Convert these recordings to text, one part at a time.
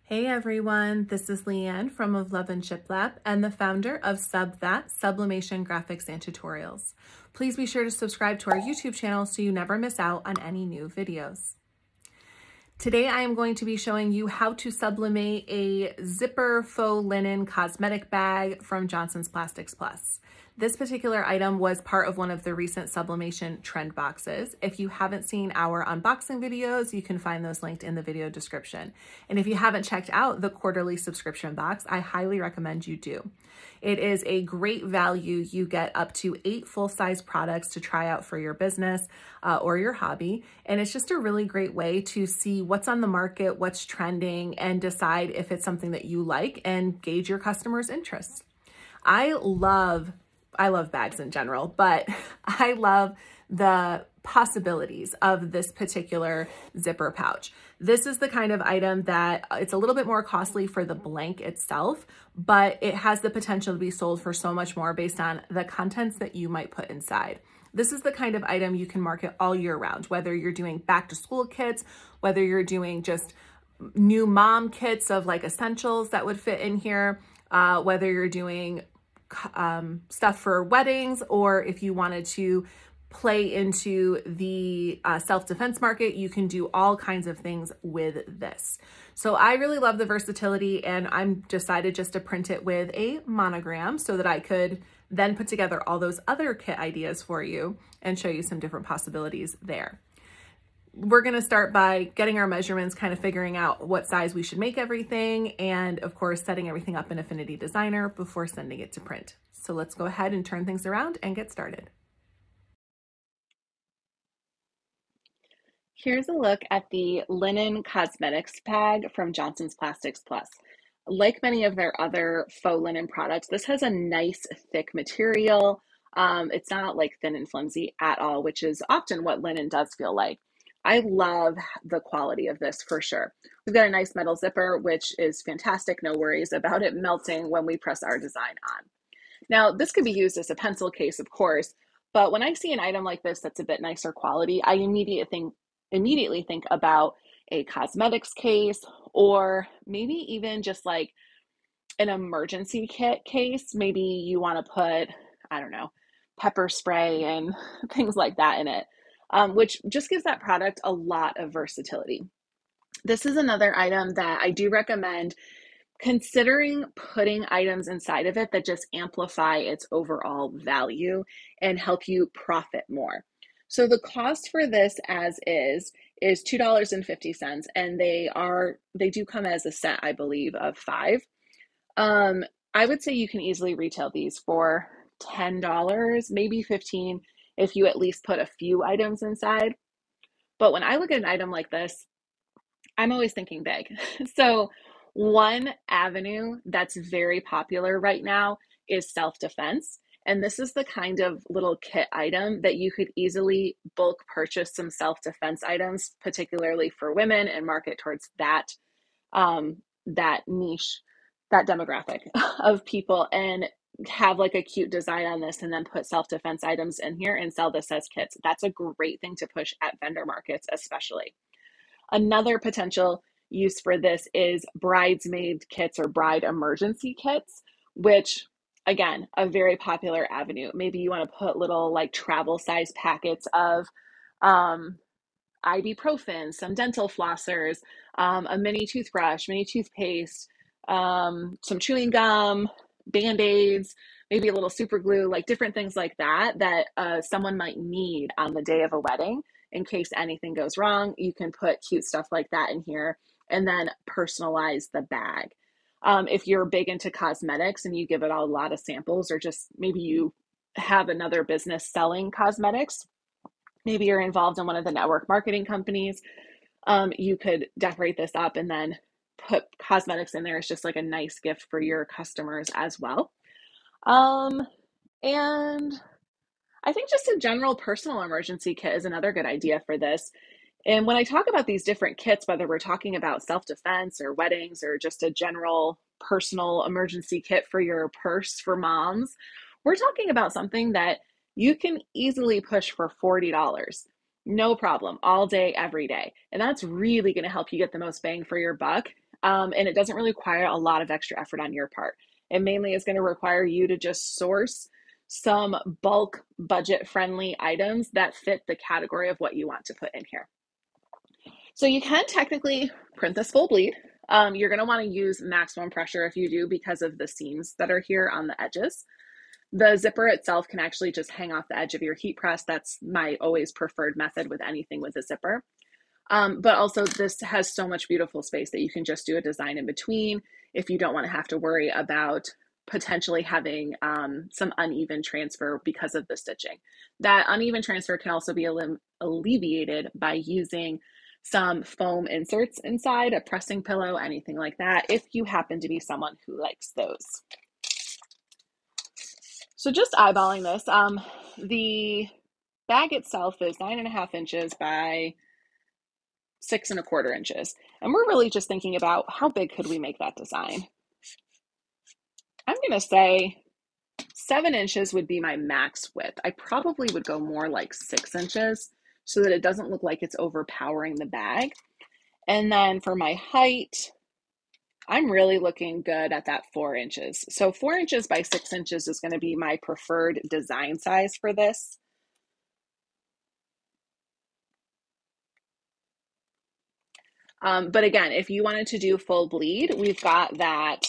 Hey everyone, this is Leanne from Of Love and Shiplap and the founder of Sublimation graphics and tutorials. Please be sure to subscribe to our YouTube channel so you never miss out on any new videos. Today I am going to be showing you how to sublimate a zipper faux linen cosmetic bag from Johnson's Plastics Plus. This particular item was part of one of the recent Sublimation trend boxes. If you haven't seen our unboxing videos, you can find those linked in the video description. And if you haven't checked out the quarterly subscription box, I highly recommend you do. It is a great value. You get up to 8 full-size products to try out for your business or your hobby. And it's just a really great way to see what's on the market, what's trending, and decide if it's something that you like and gauge your customers' interests. I love bags in general, but I love the possibilities of this particular zipper pouch. This is the kind of item that it's a little bit more costly for the blank itself, but it has the potential to be sold for so much more based on the contents that you might put inside. This is the kind of item you can market all year round, whether you're doing back to school kits, whether you're doing just new mom kits of like essentials that would fit in here, whether you're doing stuff for weddings, or if you wanted to play into the self-defense market, you can do all kinds of things with this. So I really love the versatility, and I'm decided just to print it with a monogram so that I could then put together all those other kit ideas for you and show you some different possibilities there. We're going to start by getting our measurements, kind of figuring out what size we should make everything, and of course setting everything up in Affinity Designer before sending it to print. So let's go ahead and turn things around and get started. Here's a look at the linen cosmetics bag from Johnson's Plastics Plus. Like many of their other faux linen products, this has a nice thick material. It's not like thin and flimsy at all, which is often what linen does feel like. I love the quality of this for sure. We've got a nice metal zipper, which is fantastic. No worries about it melting when we press our design on. Now, this could be used as a pencil case, of course, but when I see an item like this that's a bit nicer quality, I immediately think about a cosmetics case, or maybe even just like an emergency kit case. Maybe you want to put, I don't know, pepper spray and things like that in it. Which just gives that product a lot of versatility. This is another item that I do recommend considering putting items inside of it that just amplify its overall value and help you profit more. So the cost for this as is $2.50, and they do come as a set, I believe, of 5. I would say you can easily retail these for $10, maybe $15 if you at least put a few items inside. But when I look at an item like this, I'm always thinking big. So one avenue that's very popular right now is self-defense. And this is the kind of little kit item that you could easily bulk purchase some self-defense items, particularly for women, and market towards that niche, that demographic of people, and have like a cute design on this and then put self-defense items in here and sell this as kits. That's a great thing to push at vendor markets, especially. Another potential use for this is bridesmaid kits or bride emergency kits, which again, a very popular avenue. Maybe you want to put little like travel size packets of ibuprofen, some dental flossers, a mini toothbrush, mini toothpaste, some chewing gum, Band-Aids, maybe a little super glue, like different things like that someone might need on the day of a wedding in case anything goes wrong. You can put cute stuff like that in here and then personalize the bag. If you're big into cosmetics and you give it a lot of samples, or just maybe you have another business selling cosmetics, maybe you're involved in one of the network marketing companies, you could decorate this up and then put cosmetics in there. It's just like a nice gift for your customers as well. And I think just a general personal emergency kit is another good idea for this. And when I talk about these different kits, whether we're talking about self-defense or weddings or just a general personal emergency kit for your purse for moms, we're talking about something that you can easily push for $40. No problem, all day, every day. And that's really going to help you get the most bang for your buck and it doesn't really require a lot of extra effort on your part. It mainly is going to require you to just source some bulk budget friendly items that fit the category of what you want to put in here. So you can technically print this full bleed. You're going to want to use maximum pressure if you do because of the seams that are here on the edges. The zipper itself can actually just hang off the edge of your heat press. That's my always preferred method with anything with a zipper. But also this has so much beautiful space that you can just do a design in between if you don't want to have to worry about potentially having some uneven transfer because of the stitching. That uneven transfer can also be alleviated by using some foam inserts inside, a pressing pillow, anything like that, if you happen to be someone who likes those. So just eyeballing this, the bag itself is 9.5 inches by 6.25 inches. And we're really just thinking about how big could we make that design? I'm going to say 7 inches would be my max width. I probably would go more like 6 inches so that it doesn't look like it's overpowering the bag. And then for my height, I'm really looking good at that 4 inches. So 4 inches by 6 inches is going to be my preferred design size for this. But again, if you wanted to do full bleed, we've got that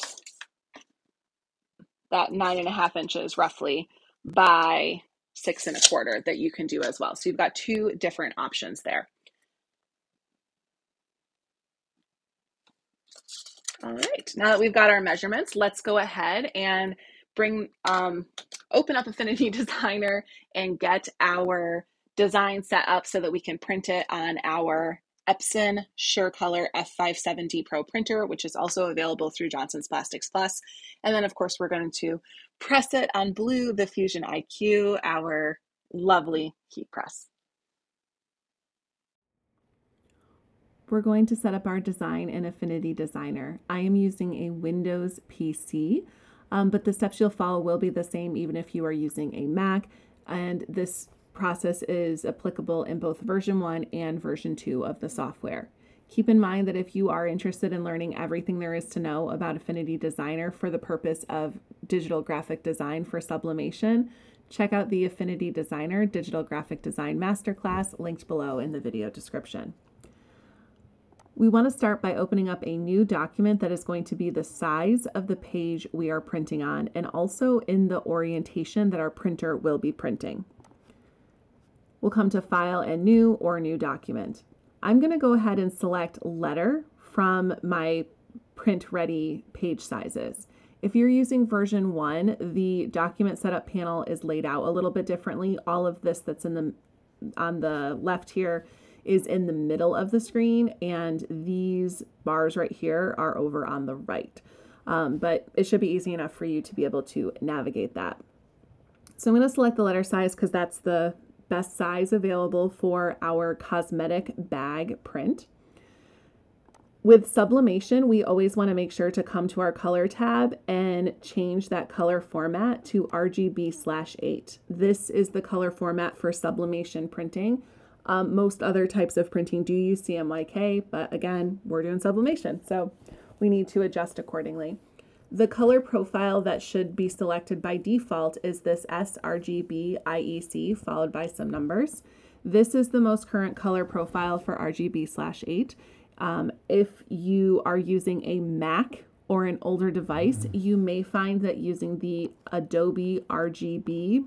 9.5 inches roughly by 6.25 that you can do as well. So you've got two different options there. All right, now that we've got our measurements, let's go ahead and open up Affinity Designer and get our design set up so that we can print it on our Epson SureColor F570 Pro printer, which is also available through Johnson's Plastics Plus. And then of course, we're going to press it on Blue, the Fusion IQ, our lovely heat press. We're going to set up our design in Affinity Designer. I am using a Windows PC, but the steps you'll follow will be the same even if you are using a Mac, and this process is applicable in both version 1 and version 2 of the software. Keep in mind that if you are interested in learning everything there is to know about Affinity Designer for the purpose of digital graphic design for sublimation, check out the Affinity Designer Digital Graphic Design Masterclass linked below in the video description. We want to start by opening up a new document that is going to be the size of the page we are printing on and also in the orientation that our printer will be printing. We'll come to File and New or New Document. I'm going to go ahead and select Letter from my print ready page sizes. If you're using version 1, the document setup panel is laid out a little bit differently. All of this that's on the left here is in the middle of the screen, and these bars right here are over on the right. But it should be easy enough for you to be able to navigate that. So I'm going to select the letter size because that's the best size available for our cosmetic bag print. With sublimation, we always want to make sure to come to our color tab and change that color format to RGB/8. This is the color format for sublimation printing. Most other types of printing do use CMYK, but again, we're doing sublimation, so we need to adjust accordingly. The color profile that should be selected by default is this sRGB IEC followed by some numbers. This is the most current color profile for RGB/8. If you are using a Mac or an older device, you may find that using the Adobe RGB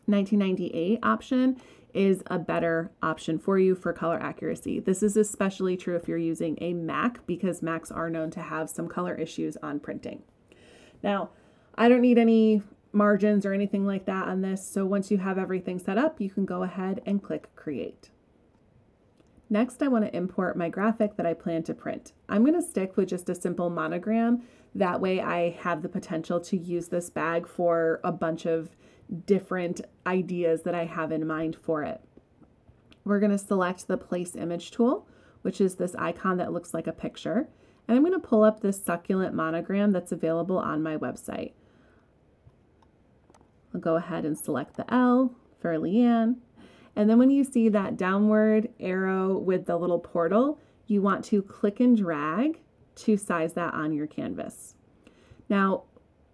1998 option is a better option for you for color accuracy. This is especially true if you're using a Mac because Macs are known to have some color issues on printing. Now, I don't need any margins or anything like that on this, so once you have everything set up, you can go ahead and click Create. Next, I want to import my graphic that I plan to print. I'm going to stick with just a simple monogram. That way I have the potential to use this bag for a bunch of different ideas that I have in mind for it. We're going to select the Place Image tool, which is this icon that looks like a picture. And I'm going to pull up this succulent monogram that's available on my website. I'll go ahead and select the L for Leanne. And then when you see that downward arrow with the little portal, you want to click and drag to size that on your canvas. Now,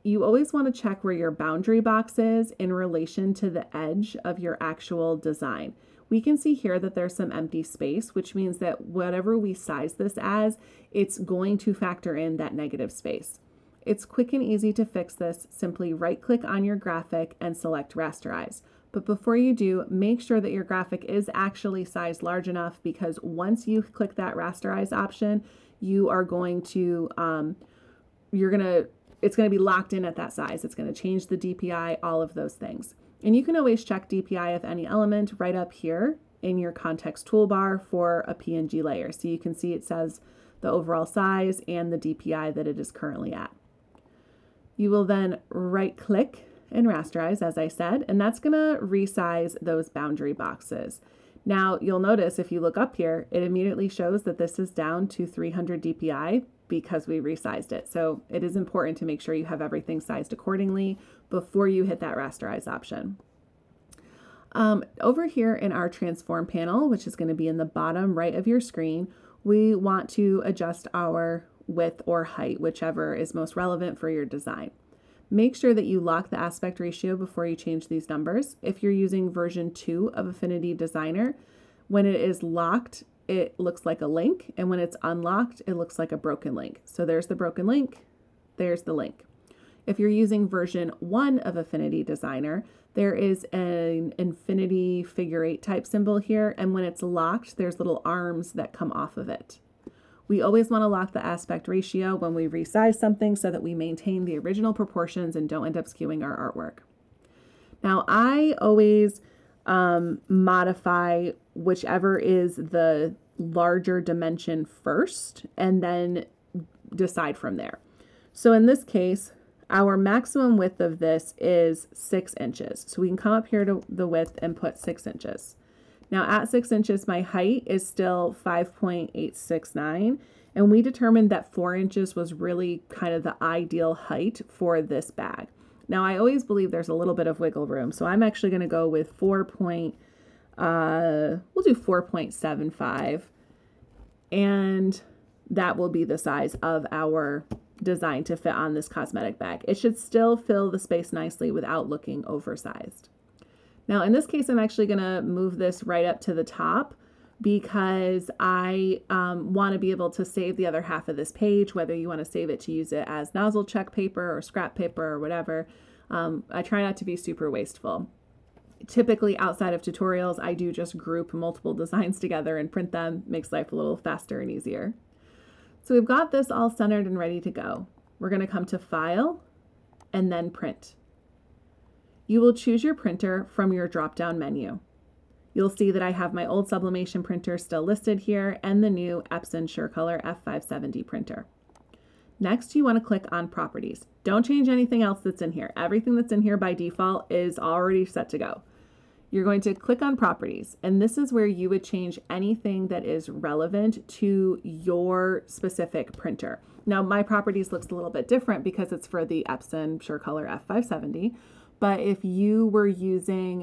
you always want to check where your boundary box is in relation to the edge of your actual design. We can see here that there's some empty space, which means that whatever we size this as, it's going to factor in that negative space. It's quick and easy to fix this. Simply right-click on your graphic and select rasterize. But before you do, make sure that your graphic is actually sized large enough, because once you click that rasterize option, you are going to, it's going to be locked in at that size. It's going to change the DPI, all of those things. And you can always check DPI of any element right up here in your context toolbar for a PNG layer. So you can see it says the overall size and the DPI that it is currently at. You will then right click and rasterize, as I said, and that's going to resize those boundary boxes. Now you'll notice if you look up here, it immediately shows that this is down to 300 DPI because we resized it. So it is important to make sure you have everything sized accordingly before you hit that rasterize option. Over here in our transform panel, which is going to be in the bottom right of your screen, we want to adjust our width or height, whichever is most relevant for your design. Make sure that you lock the aspect ratio before you change these numbers. If you're using version 2 of Affinity Designer, when it is locked, it looks like a link, and when it's unlocked, it looks like a broken link. So there's the broken link, there's the link. If you're using version 1 of Affinity Designer, there is an infinity figure 8 type symbol here, and when it's locked, there's little arms that come off of it. We always want to lock the aspect ratio when we resize something so that we maintain the original proportions and don't end up skewing our artwork. Now, I always modify whichever is the larger dimension first and then decide from there. So in this case, our maximum width of this is 6 inches. So we can come up here to the width and put 6 inches. Now at 6 inches, my height is still 5.869, and we determined that 4 inches was really kind of the ideal height for this bag. Now I always believe there's a little bit of wiggle room, so I'm actually going to go with we'll do 4.75, and that will be the size of our design to fit on this cosmetic bag. It should still fill the space nicely without looking oversized. Now in this case, I'm actually going to move this right up to the top because I want to be able to save the other half of this page, whether you want to save it to use it as nozzle check paper or scrap paper or whatever. I try not to be super wasteful. Typically outside of tutorials, I do just group multiple designs together and print them. Makes life a little faster and easier. So we've got this all centered and ready to go. We're going to come to File and then Print. You will choose your printer from your drop-down menu. You'll see that I have my old Sublimation printer still listed here and the new Epson SureColor F570 printer. Next, you want to click on Properties. Don't change anything else that's in here. Everything that's in here by default is already set to go. You're going to click on Properties, and this is where you would change anything that is relevant to your specific printer. Now, my Properties looks a little bit different because it's for the Epson SureColor F570. But if you were using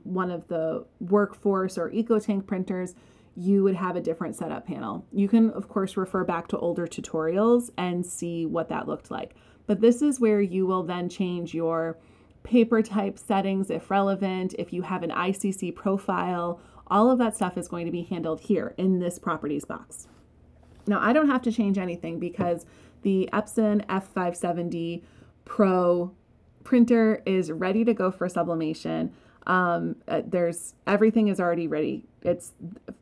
one of the Workforce or EcoTank printers, you would have a different setup panel. You can, of course, refer back to older tutorials and see what that looked like. But this is where you will then change your paper type settings if relevant. If you have an ICC profile, all of that stuff is going to be handled here in this Properties box. Now, I don't have to change anything because the Epson F570 Pro printer is ready to go for sublimation. Everything is already ready. It's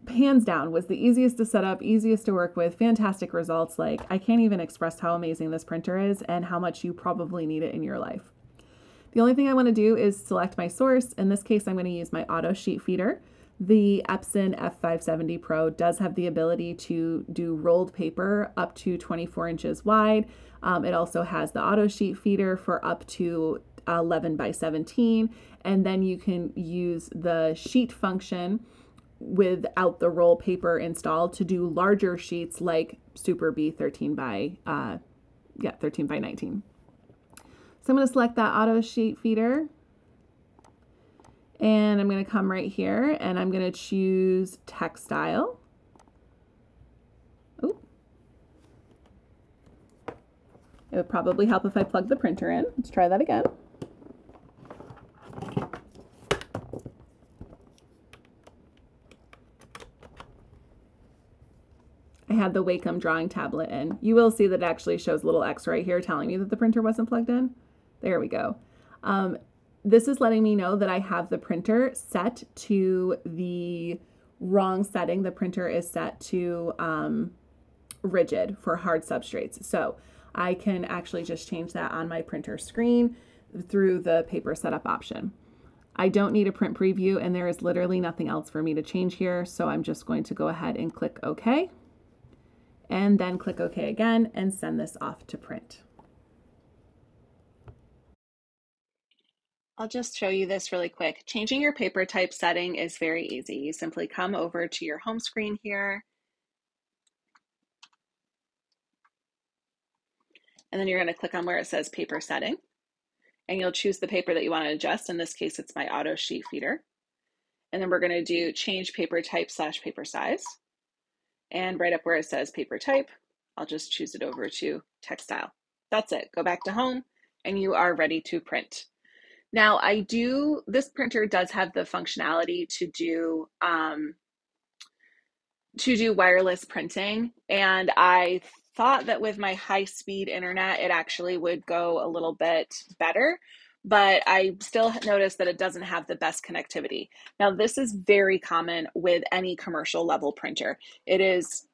hands down was the easiest to set up, easiest to work with, fantastic results. Like, I can't even express how amazing this printer is and how much you probably need it in your life. The only thing I want to do is select my source. In this case, I'm going to use my auto sheet feeder. The Epson F570 Pro does have the ability to do rolled paper up to 24 inches wide. It also has the auto sheet feeder for up to 11 by 17. And then you can use the sheet function without the roll paper installed to do larger sheets like Super B 13 by 19. So I'm going to select that auto sheet feeder. And I'm going to come right here and I'm going to choose textile. Ooh. It would probably help if I plug the printer in. Let's try that again. I had the Wacom drawing tablet in. You will see that it actually shows a little X right here telling me that the printer wasn't plugged in. There we go. This is letting me know that I have the printer set to the wrong setting. The printer is set to rigid for hard substrates. So I can actually just change that on my printer screen through the paper setup option. I don't need a print preview, and there is literally nothing else for me to change here. So I'm just going to go ahead and click OK. And then click OK again and send this off to print. I'll just show you this really quick. Changing your paper type setting is very easy. You simply come over to your home screen here, and then you're going to click on where it says paper setting, and you'll choose the paper that you want to adjust. In this case, it's my auto sheet feeder. And then we're going to do change paper type / paper size. And right up where it says paper type, I'll just choose it over to textile. That's it. Go back to home and you are ready to print. Now this printer does have the functionality to do wireless printing. And I thought that with my high-speed internet, it actually would go a little bit better, but I still noticed that it doesn't have the best connectivity. Now, this is very common with any commercial level printer. It is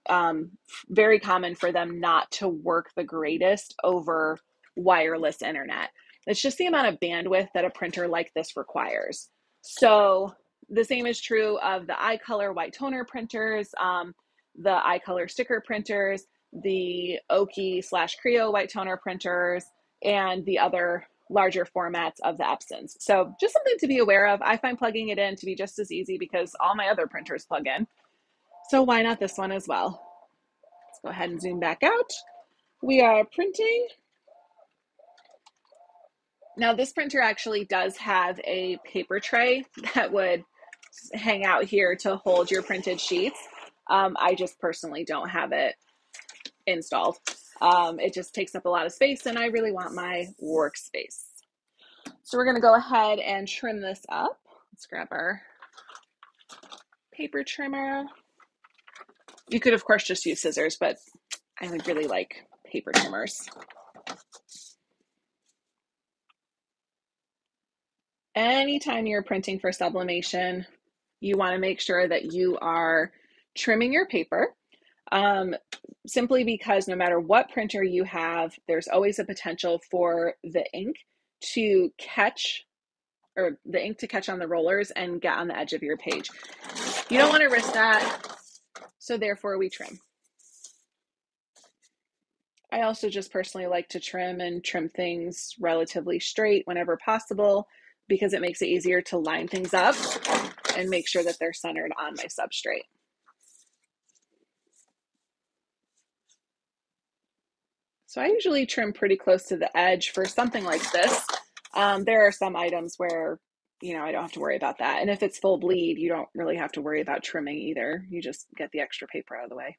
very common for them not to work the greatest over wireless internet. It's just the amount of bandwidth that a printer like this requires. So the same is true of the iColor white toner printers, the iColor sticker printers, the Oki / Creo white toner printers, and the other larger formats of the Epsons. So just something to be aware of. I find plugging it in to be just as easy because all my other printers plug in. So why not this one as well? Let's go ahead and zoom back out. We are printing. Now this printer actually does have a paper tray that would hang out here to hold your printed sheets. I just personally don't have it installed. It just takes up a lot of space and I really want my workspace. So we're going to go ahead and trim this up. Let's grab our paper trimmer. You could, of course, just use scissors, but I really like paper trimmers. Anytime you're printing for sublimation, you want to make sure that you are trimming your paper. Simply because no matter what printer you have, there's always a potential for the ink to catch on the rollers and get on the edge of your page. You don't want to risk that, so therefore we trim. I also just personally like to trim things relatively straight whenever possible because it makes it easier to line things up and make sure that they're centered on my substrate. So I usually trim pretty close to the edge for something like this. There are some items where, I don't have to worry about that. And if it's full bleed, you don't really have to worry about trimming either. You just get the extra paper out of the way.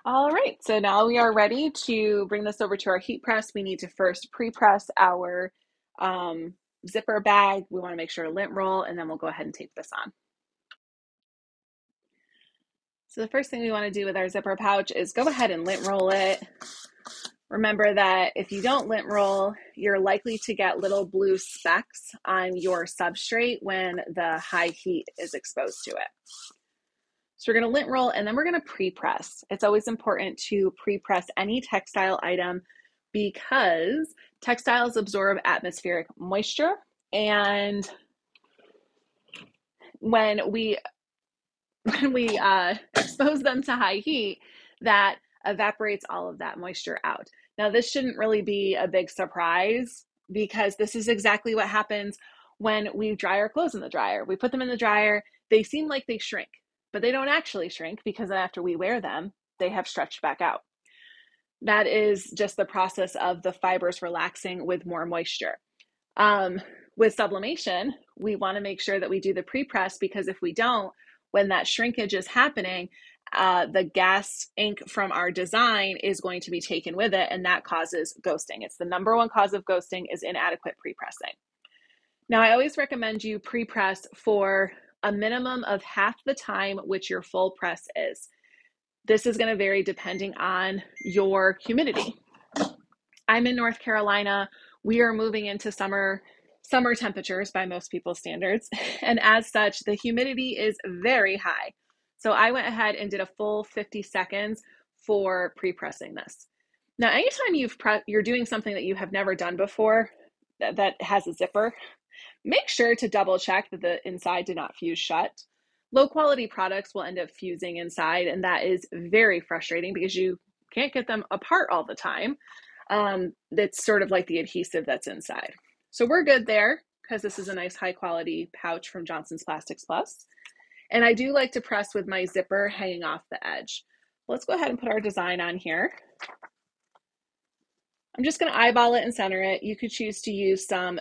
All right, so now we are ready to bring this over to our heat press. We need to first pre-press our zipper bag. We want to make sure to lint roll, and then we'll go ahead and tape this on. So the first thing we want to do with our zipper pouch is go ahead and lint roll it. Remember that if you don't lint roll, you're likely to get little blue specks on your substrate when the high heat is exposed to it. So we're going to lint roll and then we're going to pre-press. It's always important to pre-press any textile item because textiles absorb atmospheric moisture, and when we expose them to high heat, that evaporates all of that moisture out. Now, this shouldn't really be a big surprise because this is exactly what happens when we dry our clothes in the dryer. We put them in the dryer, they seem like they shrink, but they don't actually shrink because after we wear them, they have stretched back out. That is just the process of the fibers relaxing with more moisture. With sublimation, we want to make sure that we do the pre-press, because if we don't, when that shrinkage is happening, the gas ink from our design is going to be taken with it, and that causes ghosting. It's the number one cause of ghosting, is inadequate pre-pressing. Now, I always recommend you pre-press for a minimum of half the time which your full press is. This is going to vary depending on your humidity. I'm in North Carolina. We are moving into summer temperatures by most people's standards. And as such, the humidity is very high. So I went ahead and did a full 50 seconds for pre-pressing this. Now, anytime you're doing something that you have never done before that has a zipper, make sure to double check that the inside did not fuse shut. Low quality products will end up fusing inside, and that is very frustrating because you can't get them apart all the time. That's sort of like the adhesive that's inside. So we're good there, because this is a nice high quality pouch from Johnson's Plastics Plus. And I do like to press with my zipper hanging off the edge. Let's go ahead and put our design on here. I'm just going to eyeball it and center it. You could choose to use some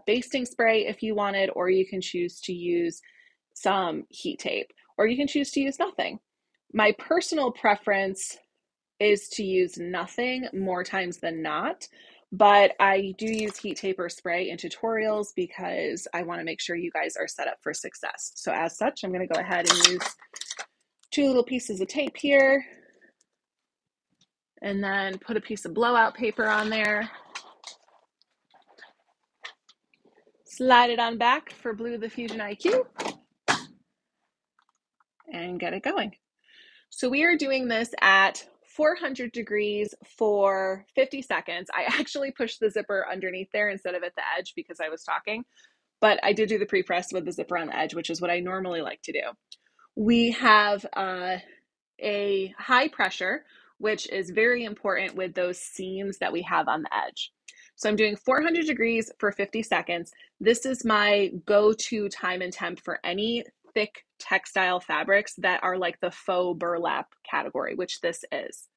basting spray if you wanted, or you can choose to use some heat tape, or you can choose to use nothing. My personal preference is to use nothing more times than not, but I do use heat tape or spray in tutorials because I want to make sure you guys are set up for success. So as such, I'm going to go ahead and use 2 little pieces of tape here, and then put a piece of blowout paper on there. Slide it on back for Blue the Fusion IQ and get it going. So we are doing this at 400 degrees for 50 seconds. I actually pushed the zipper underneath there instead of at the edge because I was talking, but I did do the pre-press with the zipper on the edge, which is what I normally like to do. We have a high pressure, which is very important with those seams that we have on the edge. So I'm doing 400 degrees for 50 seconds. This is my go-to time and temp for any thick textile fabrics that are like the faux burlap category, which this is.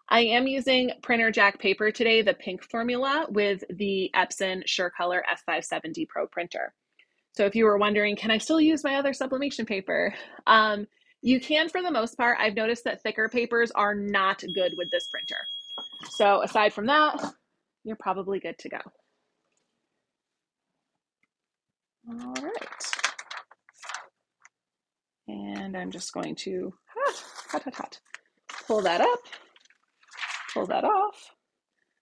I am using printer jack paper today, the pink formula, with the Epson SureColor F570 Pro printer. So if you were wondering, can I still use my other sublimation paper? You can for the most part. I've noticed that thicker papers are not good with this printer. So aside from that, you're probably good to go. All right. And I'm just going to pull that up, pull that off.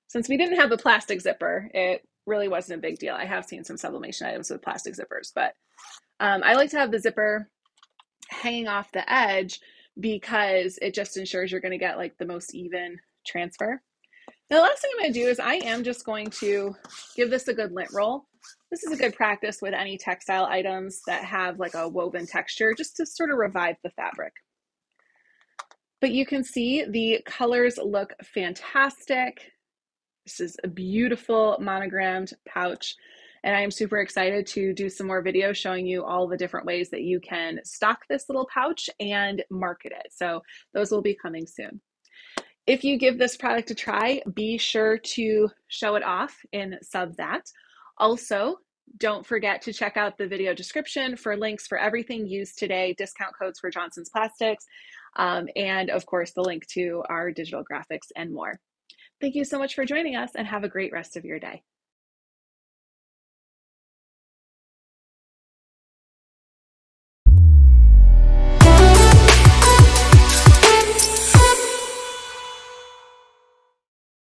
Since we didn't have a plastic zipper, it really wasn't a big deal. I have seen some sublimation items with plastic zippers, but I like to have the zipper hanging off the edge because it just ensures you're going to get like the most even transfer. Now, the last thing I'm going to do is I am just going to give this a good lint roll. This is a good practice with any textile items that have like a woven texture, just to sort of revive the fabric. But you can see the colors look fantastic. This is a beautiful monogrammed pouch, and I am super excited to do some more videos showing you all the different ways that you can stock this little pouch and market it. So those will be coming soon. If you give this product a try, be sure to show it off in Sub That. Also, don't forget to check out the video description for links for everything used today, discount codes for Johnson's Plastics, and of course the link to our digital graphics and more. Thank you so much for joining us, and have a great rest of your day.